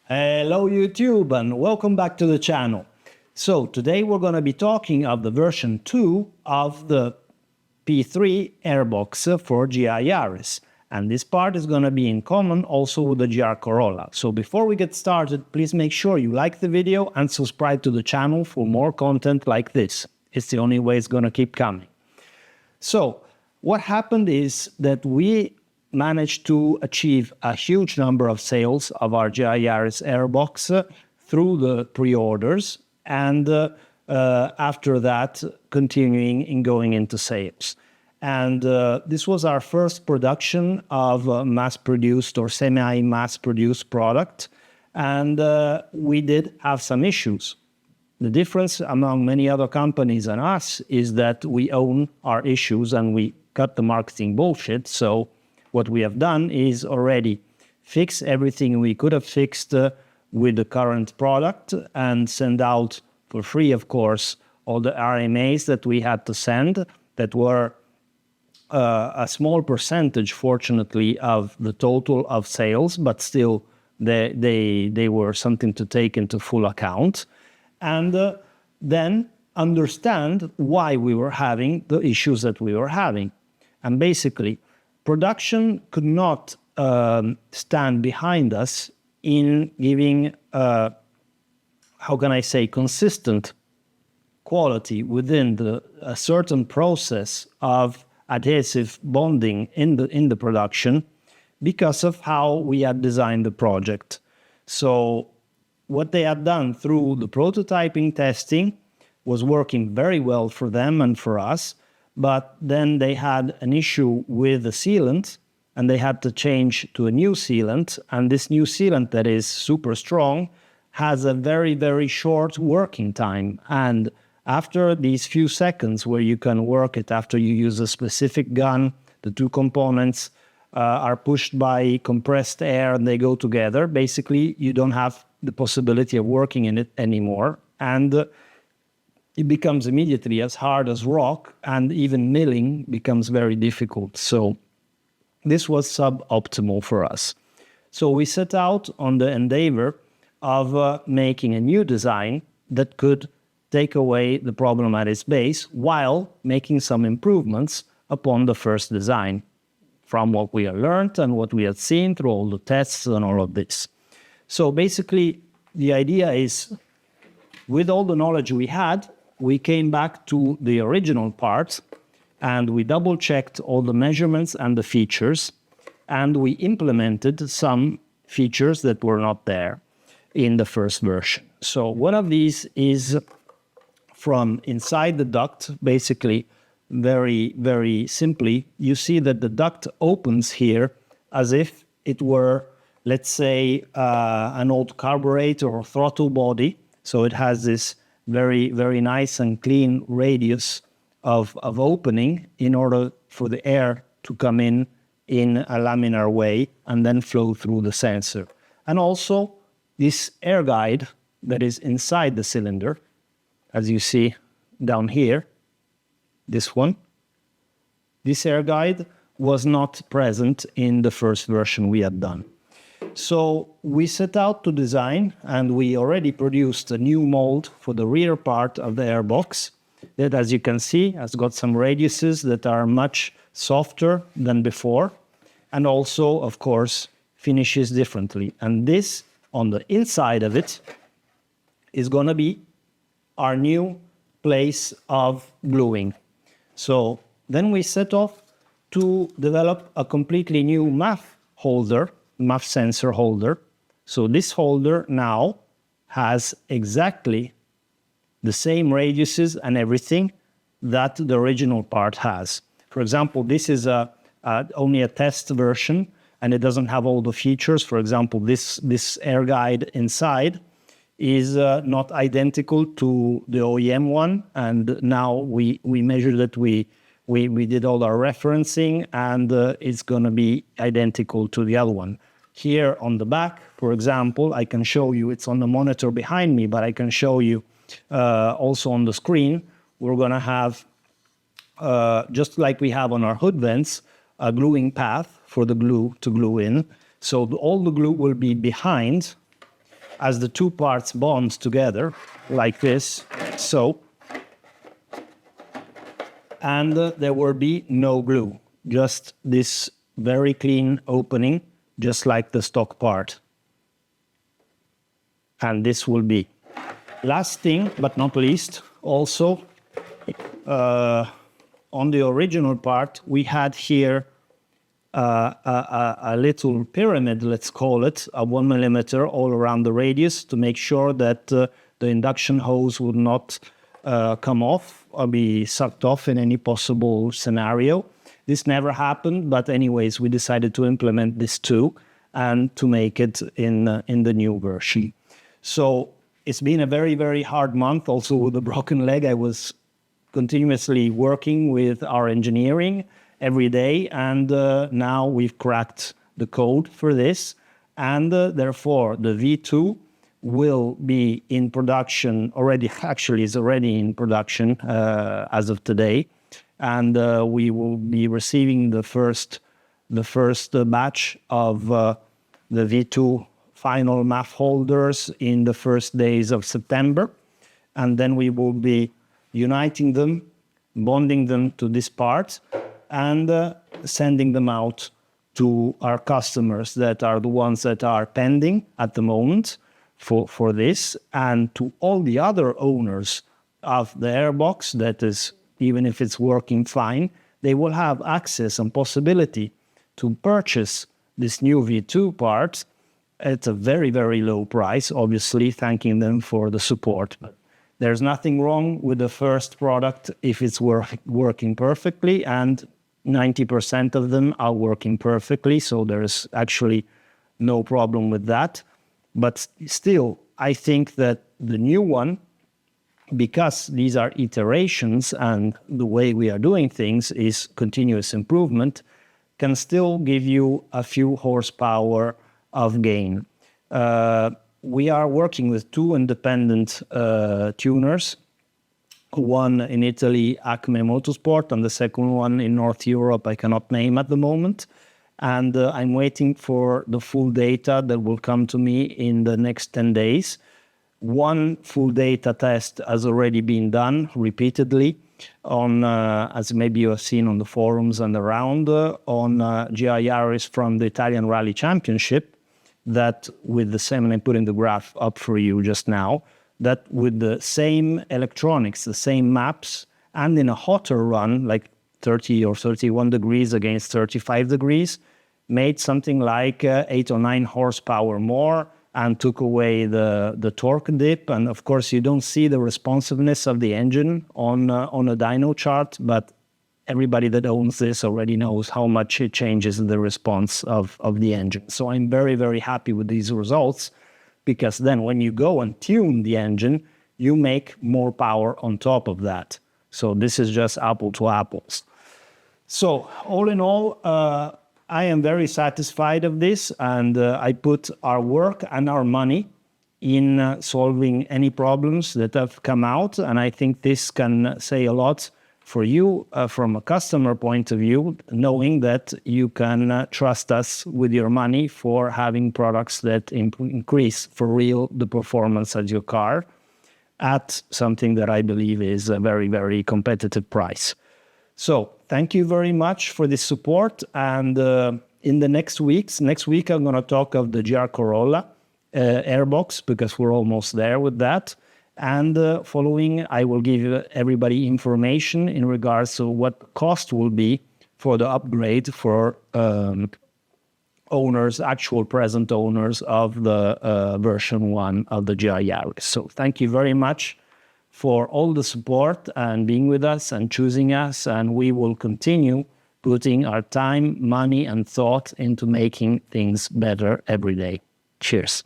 Hello YouTube and welcome back to the channel. So today we're going to be talking of the version 2 of the PIII AirBox for GI Yaris. And this part is going to be in common also with the GR Corolla. So before we get started, please make sure you like the video and subscribe to the channel for more content like this. It's the only way it's going to keep coming. So what happened is that we managed to achieve a huge number of sales of our GI Yaris AirBox through the pre-orders, and after that continuing in going into sales. And this was our first production of a mass-produced or semi-mass-produced product, and we did have some issues. The difference among many other companies and us is that we own our issues and we cut the marketing bullshit. So what we have done is already fix everything we could have fixed with the current product and send out for free, of course, all the RMAs that we had to send that were a small percentage, fortunately, of the total of sales, but still they were something to take into full account. And then understand why we were having the issues that we were having. And basically, production could not stand behind us in giving, how can I say, consistent quality within a certain process of adhesive bonding in the production because of how we had designed the project. So what they had done through the prototyping testing was working very well for them and for us. But then they had an issue with the sealant and they had to change to a new sealant. And this new sealant that is super strong has a very, very short working time. And after these few seconds where you can work it after you use a specific gun, the two components are pushed by compressed air and they go together. Basically, you don't have the possibility of working in it anymore. And it becomes immediately as hard as rock, and even milling becomes very difficult. So this was suboptimal for us. So we set out on the endeavor of making a new design that could take away the problem at its base while making some improvements upon the first design from what we had learned and what we had seen through all the tests and all of this. So basically, the idea is, with all the knowledge we had, we came back to the original part and we double-checked all the measurements and the features, and we implemented some features that were not there in the first version. So one of these is from inside the duct. Basically, very, very simply, you see that the duct opens here as if it were, let's say, an old carburetor or throttle body. So it has this very, very nice and clean radius of opening in order for the air to come in a laminar way and then flow through the sensor. And also this air guide that is inside the cylinder, as you see down here, this one, this air guide was not present in the first version we had done. So we set out to design, and we already produced a new mold for the rear part of the airbox that, as you can see, has got some radiuses that are much softer than before, and also, of course, finishes differently. And this, on the inside of it, is going to be our new place of gluing. So then we set off to develop a completely new MAF holder, MAF sensor holder. So this holder now has exactly the same radiuses and everything that the original part has. For example, this is only a test version and it doesn't have all the features. For example, this air guide inside is not identical to the OEM one, and now we measured it, we did all our referencing, and it's going to be identical to the other one. Here on the back, for example, I can show you, it's on the monitor behind me, but I can show you also on the screen. We're going to have, just like we have on our hood vents, a gluing path for the glue to glue in. So all the glue will be behind as the two parts bond together, like this, so. And there will be no glue, just this very clean opening, just like the stock part. And this will be. Last thing, but not least, also, on the original part, we had here a little pyramid, let's call it, a 1 millimeter all around the radius to make sure that the induction hose would not come off or be sucked off in any possible scenario. This never happened, but anyways, we decided to implement this too and to make it in the new version. So it's been a very, very hard month. Also with the broken leg, I was continuously working with our engineering every day, and now we've cracked the code for this, and therefore the V2 will be in production already. Actually, is already in production as of today, and we will be receiving the first batch of the V2 final MAF holders in the first days of September, and then we will be uniting them, bonding them to this part, and sending them out to our customers that are the ones that are pending at the moment for this, and to all the other owners of the AirBox that is, even if it's working fine, they will have access and possibility to purchase this new V2 part at a very, very low price, obviously thanking them for the support. But there's nothing wrong with the first product if it's working perfectly, and 90% of them are working perfectly, so there's actually no problem with that. But still, I think that the new one, because these are iterations and the way we are doing things is continuous improvement, can still give you a few horsepower of gain. We are working with two independent tuners, one in Italy, Acme Motorsport, and the second one in North Europe, I cannot name at the moment. And I'm waiting for the full data that will come to me in the next 10 days. One full data test has already been done repeatedly on, as maybe you have seen on the forums and around, on Yaris from the Italian Rally Championship, that with the same, and I'm putting the graph up for you just now, that with the same electronics, the same maps, and in a hotter run, like 30 or 31 degrees against 35 degrees, made something like 8 or 9 horsepower more and took away the torque dip. And of course, you don't see the responsiveness of the engine on a dyno chart, but everybody that owns this already knows how much it changes the response of the engine. So I'm very, very happy with these results, because then when you go and tune the engine, you make more power on top of that. So this is just apple to apples. So all in all, I am very satisfied of this, and I put our work and our money in solving any problems that have come out. And I think this can say a lot for you from a customer point of view, knowing that you can trust us with your money for having products that increase for real the performance of your car at something that I believe is a very, very competitive price. So thank you very much for this support. And in the next week I'm going to talk of the GR Corolla AirBox, because we're almost there with that. And following, I will give everybody information in regards to what cost will be for the upgrade for owners, actual present owners of the version 1 of the GR Yaris. So thank you very much for all the support and being with us and choosing us. And we will continue putting our time, money, and thought into making things better every day. Cheers.